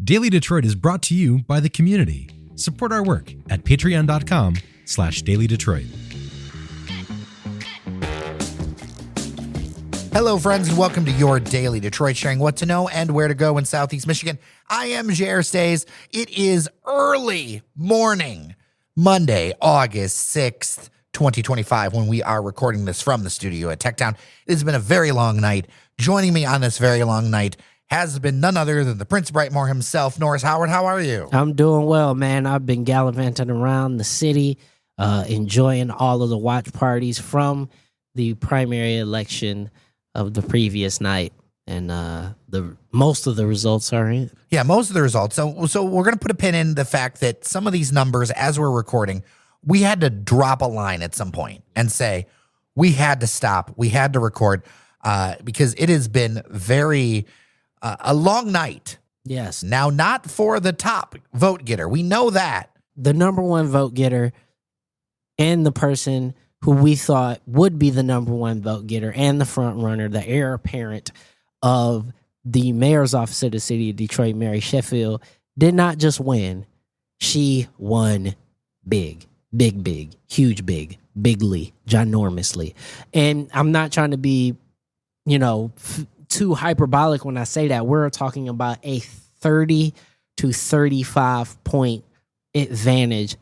Daily Detroit is brought to you by the community. Support our work at patreon.com/dailydetroit. Hello, friends, and welcome to your Daily Detroit, sharing what to know and where to go in Southeast Michigan. I am Jer Stays. It is early morning, Monday, August 6th, 2025, when we are recording this from the studio at Techtown. It has been a very long night. Joining me on this very long night has been none other than the Prince Brightmore himself, Norris Howard. How are you? I'm doing well, man. I've been gallivanting around the city, enjoying all of the watch parties from the primary election of the previous night, and most of the results are in. Yeah, most of the results. So we're going to put a pin in the fact that some of these numbers, as we're recording, we had to drop a line at some point and say we had to stop, we had to record, because it has been a long night. Yes. Now, not for the top vote getter. We know that. The number one vote getter and the person who we thought would be the number one vote getter and the front runner, the heir apparent of the mayor's office of the city of Detroit, Mary Sheffield, did not just win. She won big, huge, bigly, ginormously. And I'm not trying to be, too hyperbolic when I say that. We're talking about a 30 to 35 point advantage.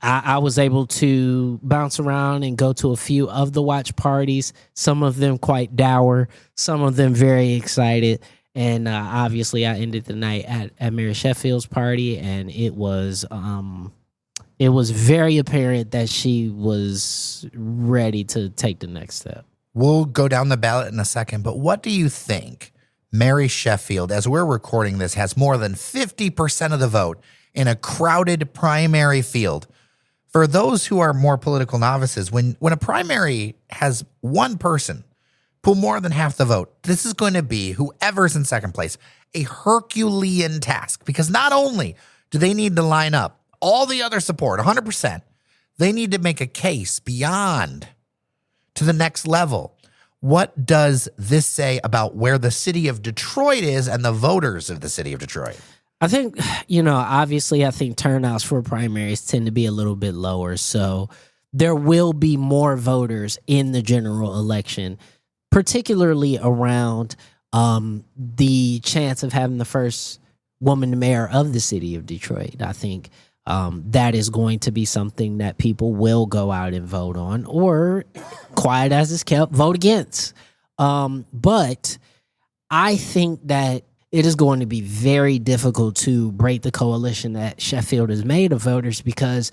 I was able to bounce around and go to a few of the watch parties, some of them quite dour, some of them very excited. And obviously I ended the night at Mary Sheffield's party, and it was very apparent that she was ready to take the next step. We'll go down the ballot in a second, but what do you think Mary Sheffield, as we're recording this, has more than 50% of the vote in a crowded primary field? For those who are more political novices, when a primary has one person pull more than half the vote, this is going to be whoever's in second place, a Herculean task, because not only do they need to line up all the other support, 100%, they need to make a case beyond to the next level. What does this say about where the city of Detroit is and the voters of the city of Detroit? I think, obviously I think turnouts for primaries tend to be a little bit lower. So there will be more voters in the general election, particularly around the chance of having the first woman mayor of the city of Detroit. I think that is going to be something that people will go out and vote on, or, quiet as it's kept, vote against. But I think that it is going to be very difficult to break the coalition that Sheffield has made of voters, because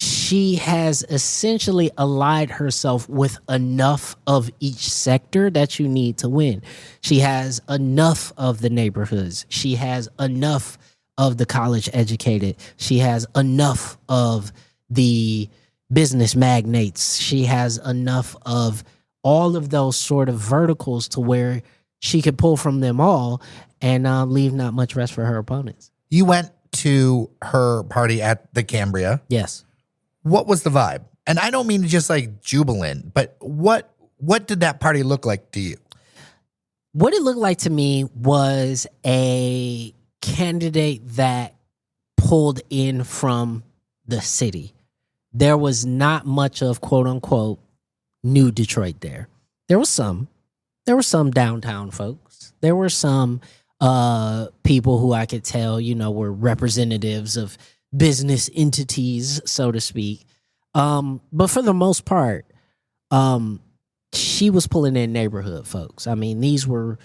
she has essentially allied herself with enough of each sector that you need to win. She has enough of the neighborhoods. She has enough of the college educated. She has enough of the business magnates. She has enough of all of those sort of verticals to where she could pull from them all and leave not much rest for her opponents. You went to her party at the Cambria. Yes. What was the vibe? And I don't mean just like jubilant, but what did that party look like to you? What it looked like to me was a candidate that pulled in from the city. There was not much of, quote unquote, new Detroit there. There were some downtown folks. There were some people who I could tell, were representatives of business entities, so to speak. But for the most part, she was pulling in neighborhood folks. I mean, these were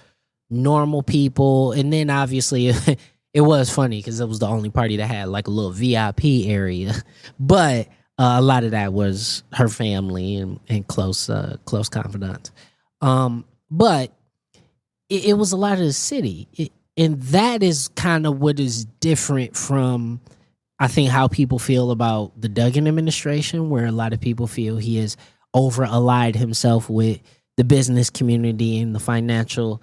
normal people. And then obviously it was funny because it was the only party that had like a little VIP area. But a lot of that was her family and close confidants. But it was a lot of the city. And that is kind of what is different from, I think, how people feel about the Duggan administration, where a lot of people feel he has over-allied himself with the business community and the financiers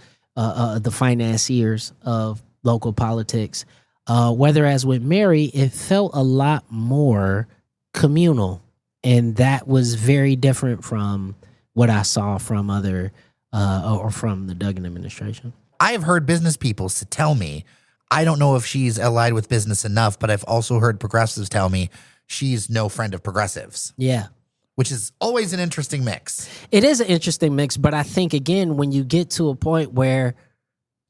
of local politics. Whereas with Mary, it felt a lot more communal. And that was very different from what I saw from other or from the Duggan administration. I have heard business people tell me I don't know if she's allied with business enough, but I've also heard progressives tell me she's no friend of progressives. Yeah. Which is always an interesting mix. It is an interesting mix, but I think, again, when you get to a point where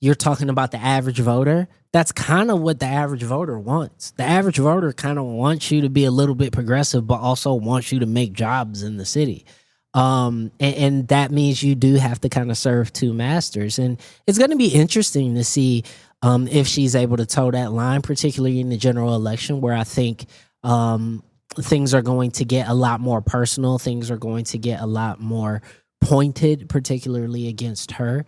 you're talking about the average voter, that's kind of what the average voter wants. The average voter kind of wants you to be a little bit progressive, but also wants you to make jobs in the city. And that means you do have to kind of serve two masters. And it's going to be interesting to see if she's able to toe that line, particularly in the general election, where I think things are going to get a lot more personal. Things are going to get a lot more pointed, particularly against her.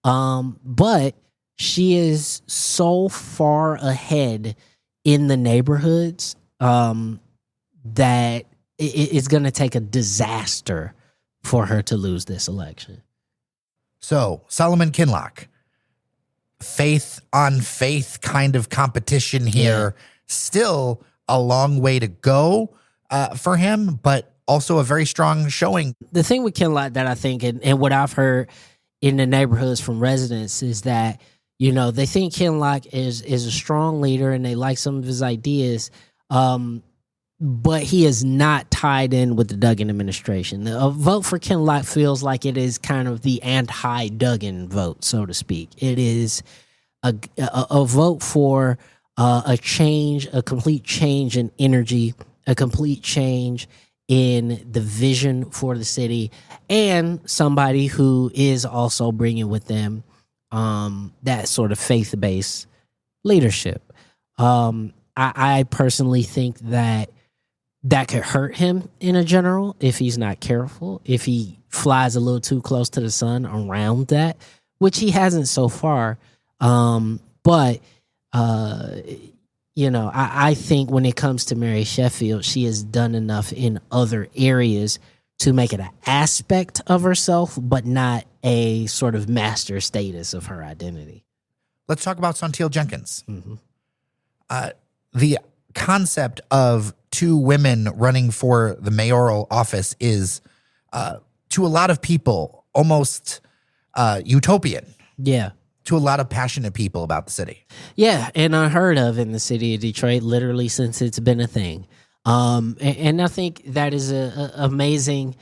But she is so far ahead in the neighborhoods that it's going to take a disaster for her to lose this election. So, Solomon Kinloch, faith on faith kind of competition here. Still a long way to go for him, but also a very strong showing. The thing with Kinloch that I think, and what I've heard in the neighborhoods from residents, is that, you know, they think Kinloch is a strong leader and they like some of his ideas, but he is not tied in with the Duggan administration. A vote for Kinloch feels like it is kind of the anti-Duggan vote, so to speak. It is a vote for a change, a complete change in energy, a complete change in the vision for the city, and somebody who is also bringing with them that sort of faith-based leadership. I personally think that could hurt him in a general if he's not careful, if he flies a little too close to the sun around that, which he hasn't so far. But you know, I think when it comes to Mary Sheffield, she has done enough in other areas to make it an aspect of herself, but not a sort of master status of her identity. Let's talk about Sontiel Jenkins. Mm-hmm. The concept of two women running for the mayoral office is, to a lot of people, almost utopian. Yeah. To a lot of passionate people about the city. Yeah, and unheard of in the city of Detroit, literally since it's been a thing. And I think that is an amazing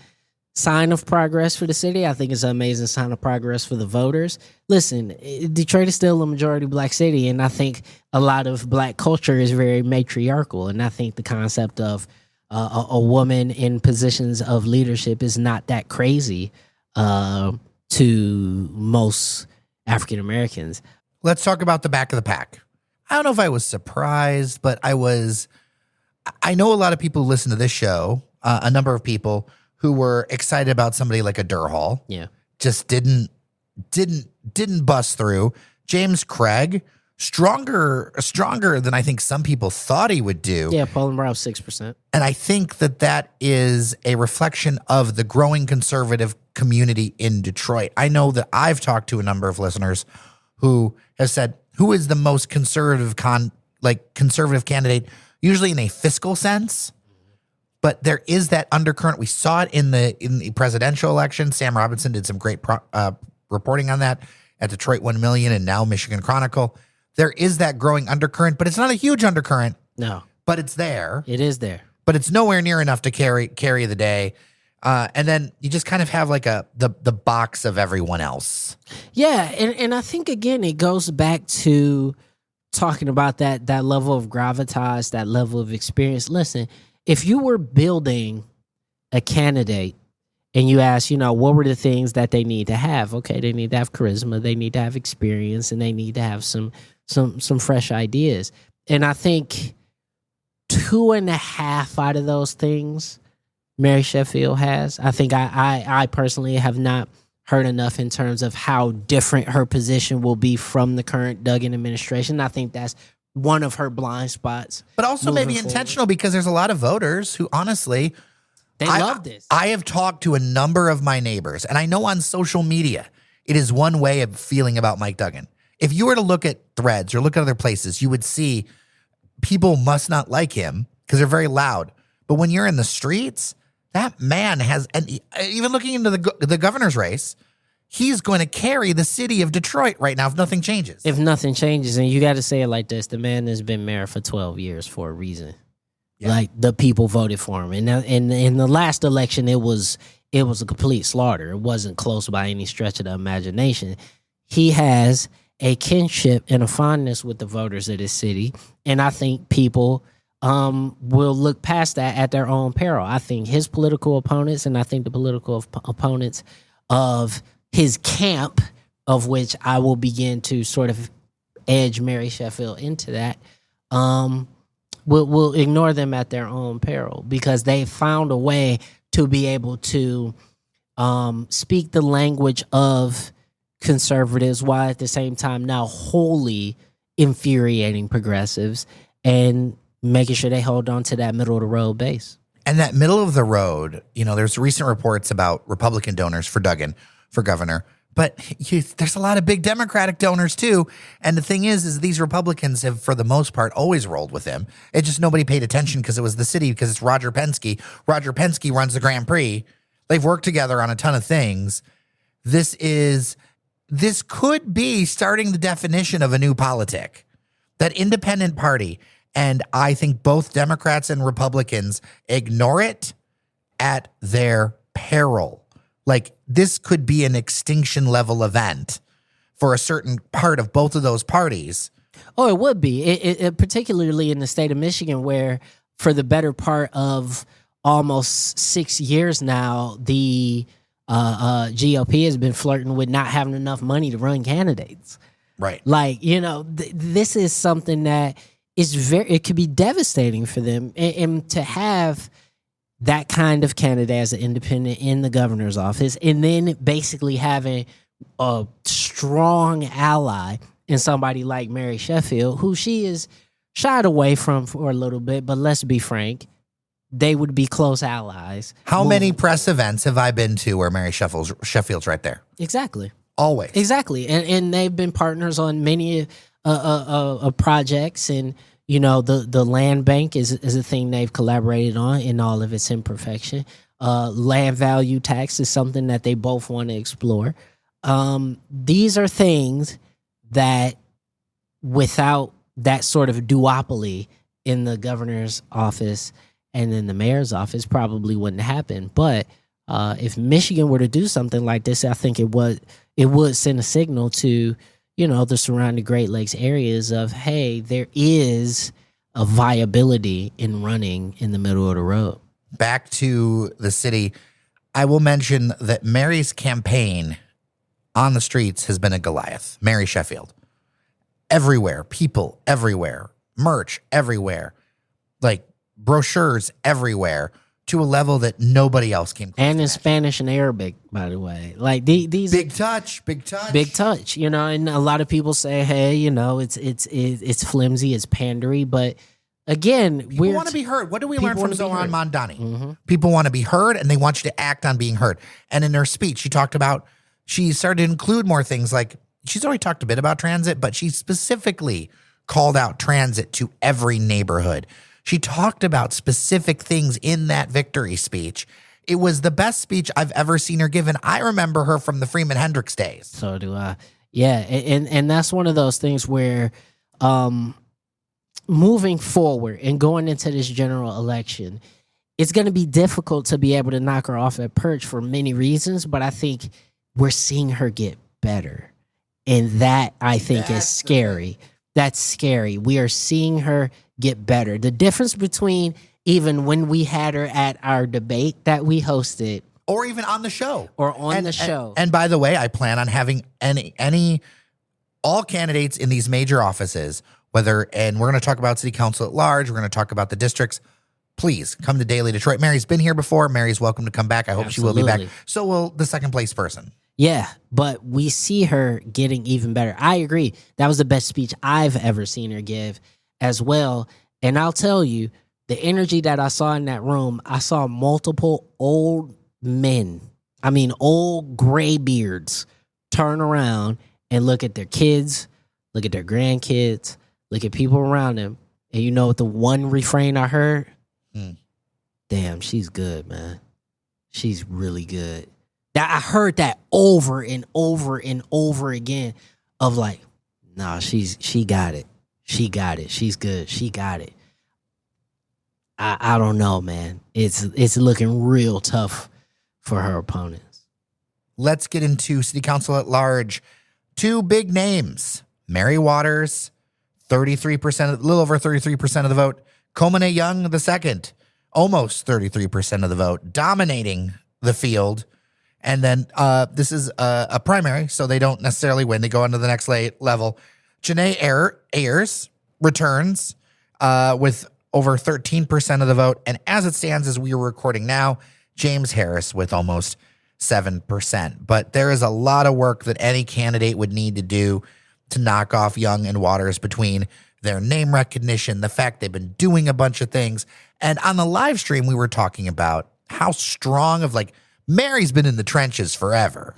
sign of progress for the city. I think it's an amazing sign of progress for the voters. Listen, Detroit is still a majority black city, and I think a lot of black culture is very matriarchal. And I think the concept of a woman in positions of leadership is not that crazy to most African Americans. Let's talk about the back of the pack. I don't know if I was surprised, but I know a lot of people who listen to this show, a number of people who were excited about somebody like a Durhal. Yeah. Just didn't bust through. James Craig, stronger than I think some people thought he would do. Yeah, polling around 6%. And I think that is a reflection of the growing conservative community in Detroit. I know that I've talked to a number of listeners who have said, who is the most conservative candidate, usually in a fiscal sense, but there is that undercurrent. We saw it in the presidential election. Sam Robinson did some great reporting on that at Detroit 1 Million and now Michigan Chronicle. There is that growing undercurrent, but it's not a huge undercurrent. No. But it's there. It is there. But it's nowhere near enough to carry the day. And then you just kind of have like the box of everyone else. Yeah, and I think, again, it goes back to talking about that level of gravitas, that level of experience. Listen, if you were building a candidate and you ask, what were the things that they need to have? Okay, they need to have charisma, they need to have experience, and they need to have some fresh ideas. And I think 2.5 out of those things Mary Sheffield has. I think I personally have not heard enough in terms of how different her position will be from the current Duggan administration. I think that's one of her blind spots. But also maybe intentional, because there's a lot of voters who honestly, they love this. I have talked to a number of my neighbors, and I know on social media, it is one way of feeling about Mike Duggan. If you were to look at threads or look at other places, you would see people must not like him because they're very loud. But when you're in the streets, that man has, and even looking into the governor's race, he's going to carry the city of Detroit right now if nothing changes. If nothing changes, and you got to say it like this, the man has been mayor for 12 years for a reason. Yeah. Like, the people voted for him. And in the last election, it was a complete slaughter. It wasn't close by any stretch of the imagination. He has a kinship and a fondness with the voters of this city. And I think people will look past that at their own peril. I think his political opponents, and I think the political opponents of his camp, of which I will begin to sort of edge Mary Sheffield into that, will ignore them at their own peril, because they found a way to be able to speak the language of conservatives while at the same time now wholly infuriating progressives and making sure they hold on to that middle of the road base. And that middle of the road, there's recent reports about Republican donors for Duggan for governor, but there's a lot of big Democratic donors too. And the thing is these Republicans have, for the most part, always rolled with him. It just nobody paid attention because it was the city, because it's Roger Penske. Roger Penske runs the Grand Prix. They've worked together on a ton of things. This could be starting the definition of a new politic, that independent party. And I think both Democrats and Republicans ignore it at their peril. Like, this could be an extinction level event for a certain part of both of those parties. Oh, it would be. It particularly in the state of Michigan, where for the better part of almost 6 years now, the GOP has been flirting with not having enough money to run candidates. Right. Like, this is something that is it could be devastating for them. And to have that kind of candidate as an independent in the governor's office, and then basically having a strong ally in somebody like Mary Sheffield, who she is shied away from for a little bit, but let's be frank, they would be close allies. How many press events have I been to where Mary Sheffield's right there? Exactly. Always. Exactly. And they've been partners on many projects, and the land bank is a thing they've collaborated on in all of its imperfection. Land value tax is something that they both want to explore. These are things that, without that sort of duopoly in the governor's office and in the mayor's office, probably wouldn't happen. But if Michigan were to do something like this, I think it would send a signal to the surrounding Great Lakes areas of, hey, there is a viability in running in the middle of the road. Back to the city, I will mention that Mary's campaign on the streets has been a Goliath. Mary Sheffield. Everywhere, people everywhere, merch everywhere, like brochures everywhere, to a level that nobody else came close. And in Spanish and Arabic, by the way. Like these big touch. And a lot of people say, hey, it's flimsy, it's pandery, but again, people want to be heard. What do we learn from Zoran Mondani? Mm-hmm. People want to be heard, and they want you to act on being heard. And in her speech, she started to include more things. Like, she's already talked a bit about transit, but she specifically called out transit to every neighborhood. She talked about specific things in that victory speech. It was the best speech I've ever seen her given. I remember her from the Freeman Hendricks days. So do I. Yeah, and that's one of those things where moving forward and going into this general election, it's going to be difficult to be able to knock her off at perch for many reasons, but I think we're seeing her get better. And that, I think, is scary. That's scary. We are seeing her get better. The difference between even when we had her at our debate that we hosted, or even on the show, And by the way, I plan on having all candidates in these major offices, and we're going to talk about city council at large. We're going to talk about the districts. Please come to Daily Detroit. Mary's been here before. Mary's welcome to come back. I hope Absolutely. She will be back. So will the second place person. Yeah, but we see her getting even better. I agree. That was the best speech I've ever seen her give as well. And I'll tell you, the energy that I saw in that room, I saw multiple old men, old gray beards, turn around and look at their kids, look at their grandkids, look at people around them. And you know what the one refrain I heard? Damn, she's good, man. She's really good. That I heard that over and over and over again of like, nah, she got it. She got it. She's good. She got it. I don't know, man. It's looking real tough for her opponents. Let's get into city council at large. Two big names. Mary Waters, 33%, a little over 33% of the vote. Komane Young, the second, almost 33% of the vote, dominating the field. And then this is a primary, so they don't necessarily win. They go on to the next level. Janae Ayers returns with over 13% of the vote. And as it stands, as we are recording now, James Harris with almost 7%. But there is a lot of work that any candidate would need to do to knock off Young and Waters between their name recognition, the fact they've been doing a bunch of things. And on the live stream, we were talking about how strong of like Mary's been in the trenches forever.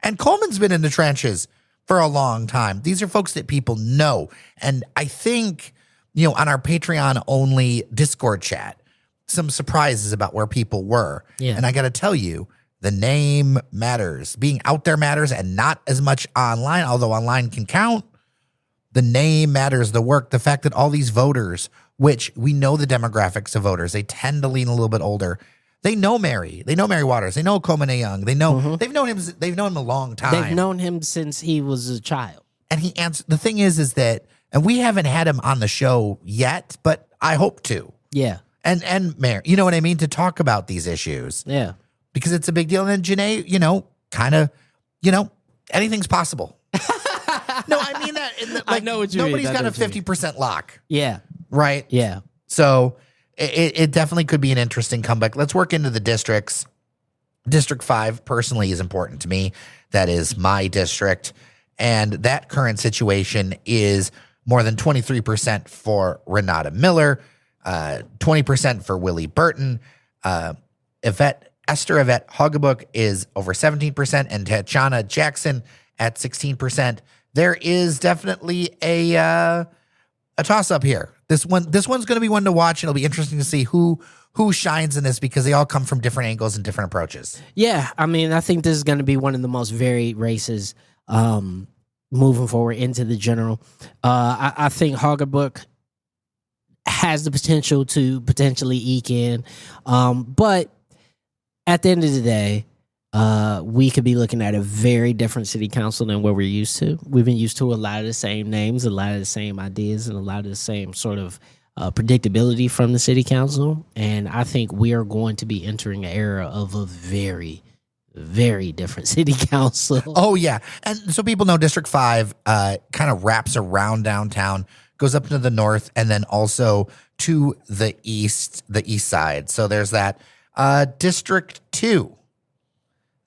And Coleman's been in the trenches for a long time. These are folks that people know. And I think, you know, on our Patreon only Discord chat, some surprises about where people were. Yeah. And I got to tell you, the name matters. Being out there matters, and not as much online, although online can count. The name matters, the work, the fact that all these voters, which we know the demographics of voters, they tend to lean a little bit older. They know Mary. They know Mary Waters. They know Komane Young. They know they've known him. They've known him a long time. They've known him since he was a child. And he answered. The thing is that, and we haven't had him on the show yet, but I hope to. Yeah. And Mary, you know what I mean, to talk about these issues. Yeah. Because it's a big deal. And then Janae, you know, kind of, you know, anything's possible. No, I mean that. Like, I know what you nobody's mean. got a 50% lock. Yeah. Right? Yeah. So it definitely could be an interesting comeback. Let's work into the districts. District 5 personally is important to me. That is my district. And that current situation is more than 23% for Renata Miller, 20% for Willie Burton. Esther Yvette Hoggabook is over 17%, and Tachana Jackson at 16%. There is definitely a toss-up here. This one's going to be one to watch. It'll be interesting to see who shines in this, because they all come from different angles and different approaches. Yeah, I mean, I think this is going to be one of the most varied races moving forward into the general. I think Hoggabook has the potential to potentially eke in, but at the end of the day, we could be looking at a very different city council than what we're used to. We've been used to a lot of the same names, a lot of the same ideas, and a lot of the same sort of predictability from the city council. And I think we are going to be entering an era of a very, very different city council. Oh, yeah. And so people know District 5 kind of wraps around downtown, goes up into the north, and then also to the east side. So there's that. District 2.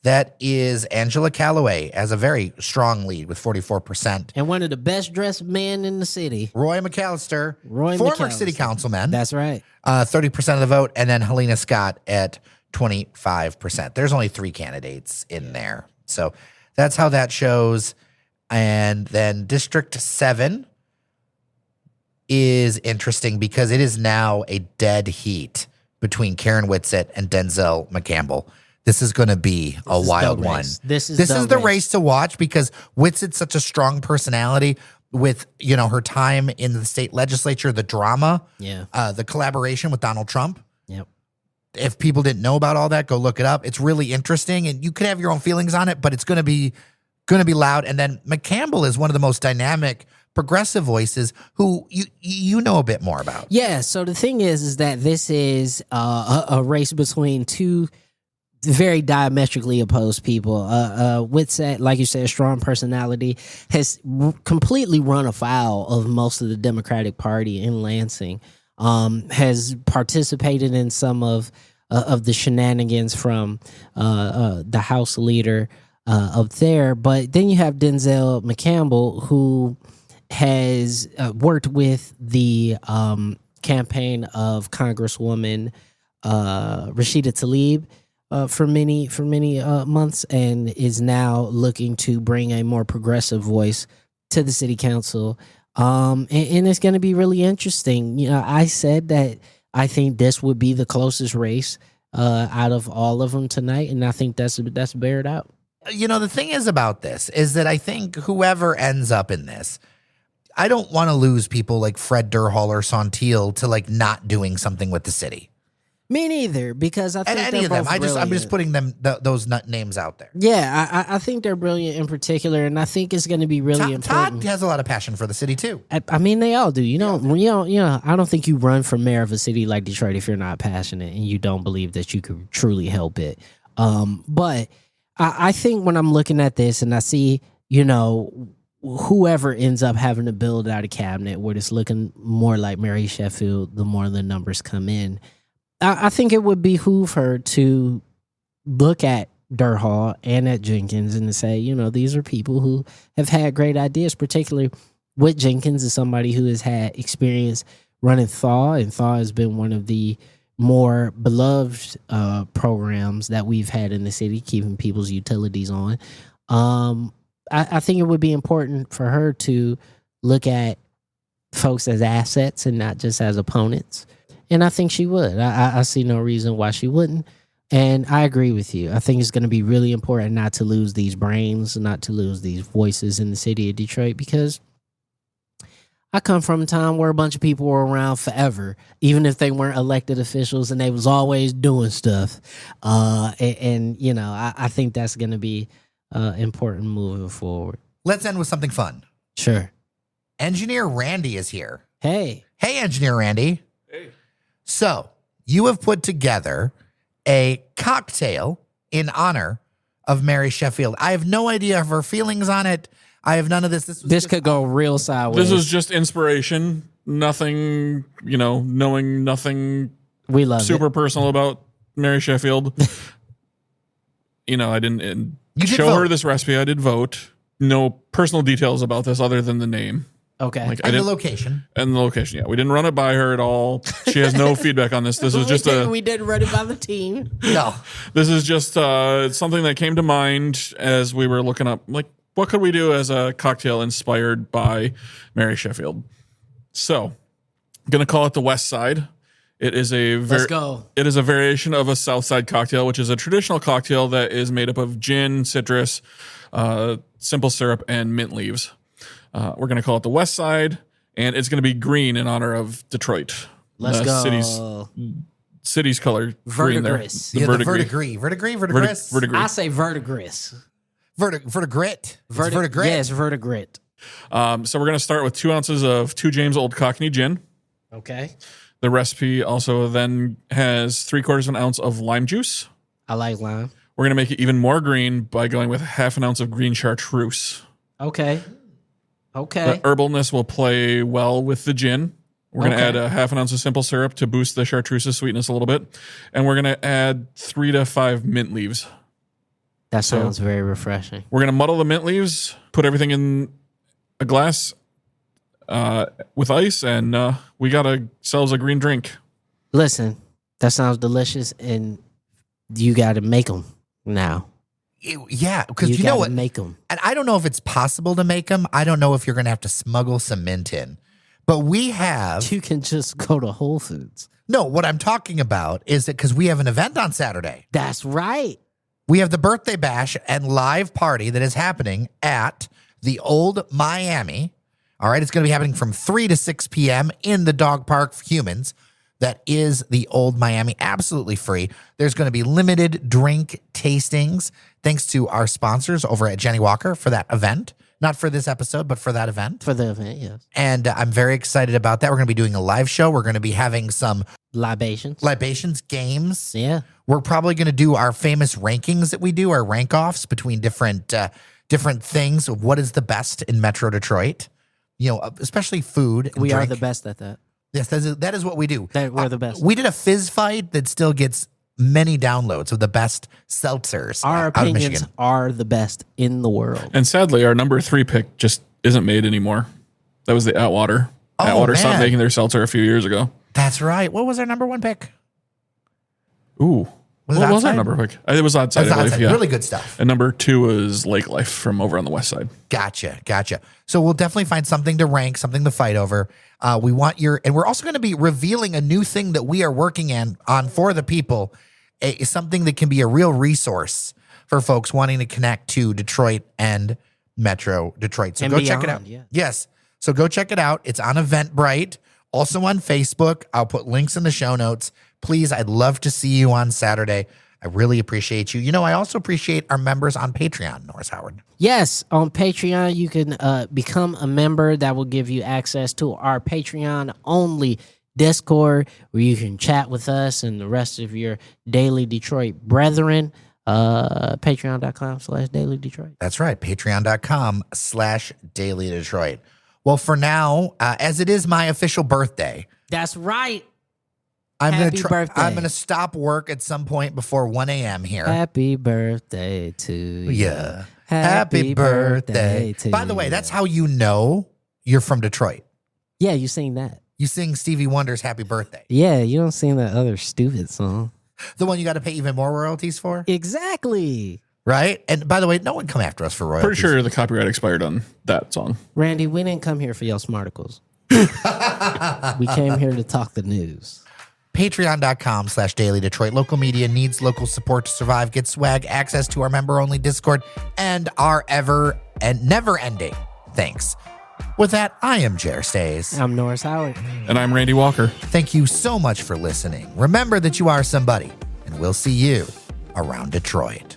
That is Angela Calloway as a very strong lead with 44%. And one of the best dressed men in the city. Roy McAllister, former city councilman. That's right. 30% of the vote. And then Helena Scott at 25%. There's only 3 candidates in there. So that's how that shows. And then District 7 is interesting because it is now a dead heat between Karen Whitsett and Denzel McCampbell. This is going to be a wild one. This is the race to watch, because Whitsett's such a strong personality with, you know, her time in the state legislature, the drama, the collaboration with Donald Trump. Yep. If people didn't know about all that, go look it up. It's really interesting, and you could have your own feelings on it, but it's going to be loud. And then McCampbell is one of the most dynamic progressive voices who you know a bit more about. Yeah. So the thing is that this is a race between two very diametrically opposed people. Whitsett, like you said, strong personality, has completely run afoul of most of the Democratic Party in Lansing. Has participated in some of the shenanigans from the House leader up there. But then you have Denzel McCampbell, who has worked with the campaign of Congresswoman Rashida Tlaib for many months, and is now looking to bring a more progressive voice to the city council. And it's going to be really interesting. You know, I said that I think this would be the closest race out of all of them tonight, and I think that's bared out. The thing is about this is that I think whoever ends up in this, I don't want to lose people like Fred Durhal or Santil to like not doing something with the city. Me neither, because I think any of them. I'm just putting them those names out there. Yeah, I think they're brilliant in particular, and I think it's going to be really important. Todd has a lot of passion for the city too. I mean, they all do. I don't think you run for mayor of a city like Detroit if you're not passionate and you don't believe that you could truly help it. But I think when I'm looking at this and I see, whoever ends up having to build out a cabinet where it's looking more like Mary Sheffield, the more the numbers come in, I think it would behoove her to look at Durhal and at Jenkins and to say, these are people who have had great ideas, particularly with Jenkins as somebody who has had experience running Thaw, and Thaw has been one of the more beloved programs that we've had in the city, keeping people's utilities on. I think it would be important for her to look at folks as assets and not just as opponents. And I think she would. I see no reason why she wouldn't. And I agree with you. I think it's going to be really important not to lose these brains, not to lose these voices in the city of Detroit, because I come from a time where a bunch of people were around forever, even if they weren't elected officials, and they was always doing stuff. I think that's going to be important moving forward. Let's end with something fun. Sure. Engineer Randy is here. Hey, Engineer Randy. Hey. So you have put together a cocktail in honor of Mary Sheffield. I have no idea of her feelings on it. I have none of this. This could go real sideways. This is just inspiration. Nothing, knowing nothing we love super it. Personal about Mary Sheffield. I didn't show vote. her this recipe. I did vote. No personal details about this other than the name. Okay. And the location. And the location, yeah. We didn't run it by her at all. She has no feedback on this. This is just we didn't run it by the team. No. This is just something that came to mind as we were looking up, like, what could we do as a cocktail inspired by Mary Sheffield? So, I'm going to call it the West Side. It is Let's go. It is a variation of a South Side cocktail, which is a traditional cocktail that is made up of gin, citrus, simple syrup, and mint leaves. We're going to call it the West Side, and it's going to be green in honor of Detroit. Let's go. City's color. Green there. Verdigris. The verdigris. Verdigris? I say verdigris. Verdigrit. Verdigrit. Yes, verdigrit. So we're going to start with 2 ounces of 2 James Old Cockney gin. Okay. The recipe also then has 3/4 of an ounce of lime juice. I like lime. We're going to make it even more green by going with 1/2 ounce of green chartreuse. Okay. The herbalness will play well with the gin. We're going to add 1/2 ounce of simple syrup to boost the chartreuse's sweetness a little bit. And we're going to add 3 to 5 mint leaves. That sounds very refreshing. We're going to muddle the mint leaves, put everything in a glass with ice, and we got ourselves a green drink. Listen, that sounds delicious, and you got to make them now. Yeah, because you know what? Make them. And I don't know if it's possible to make them. I don't know if you're going to have to smuggle some mint in. But we have... You can just go to Whole Foods. No, what I'm talking about is that because we have an event on Saturday. That's right. We have the birthday bash and live party that is happening at the Old Miami. All right, it's going to be happening from 3 to 6 p.m. in the dog park for humans. That is the Old Miami, absolutely free. There's going to be limited drink tastings thanks to our sponsors over at Jenny Walker for that event. Not for this episode, but for that event. For the event, yes. And I'm very excited about that. We're going to be doing a live show. We're going to be having some libations games. Yeah. We're probably going to do our famous rankings that we do, our rank-offs between different things of what is the best in Metro Detroit. Especially food and We drink. are the best at that. Yes, that is what we do. We're the best. We did a fizz fight that still gets many downloads of the best seltzers. Our out of opinions Michigan. are the best in the world. And sadly, our number 3 pick just isn't made anymore. That was the Atwater. Atwater stopped making their seltzer a few years ago. That's right. What was our number 1 pick? Ooh. What was our number pick? It was Outside, I believe. Yeah. Really good stuff. And number 2 was Lake Life from over on the west side. Gotcha. So we'll definitely find something to rank, something to fight over. We want and we're also going to be revealing a new thing that we are working on for the people something that can be a real resource for folks wanting to connect to Detroit and Metro Detroit. So And go check it beyond, out. yeah. Yes. So go check it out. It's on Eventbrite, also on Facebook. I'll put links in the show notes. Please, I'd love to see you on Saturday. I really appreciate you. I also appreciate our members on Patreon, Norris Howard. Yes, on Patreon, you can become a member. That will give you access to our Patreon-only Discord, where you can chat with us and the rest of your Daily Detroit brethren. Patreon.com/Daily Detroit. That's right. Patreon.com/Daily Detroit. Well, for now, as it is my official birthday, That's right. I'm birthday. I'm gonna stop work at some point before 1 a.m. here. Happy birthday to you. Yeah. Happy birthday. to By the way, you. that's how you know you're from Detroit. Yeah, you sing that. You sing Stevie Wonder's Happy Birthday. Yeah, you don't sing that other stupid song. The one you got to pay even more royalties for, Exactly. right? And by the way, no one come after us for royalties. Pretty sure the copyright expired on that song. Randy, we didn't come here for your smarticles. We came here to talk the news. Patreon.com/Daily Detroit. Local media needs local support to survive. Get swag, access to our member-only Discord, and our ever and never-ending thanks. With that, I am Jer Stays. I'm Norris Howard. And I'm Randy Walker. Thank you so much for listening. Remember that you are somebody, and we'll see you around Detroit.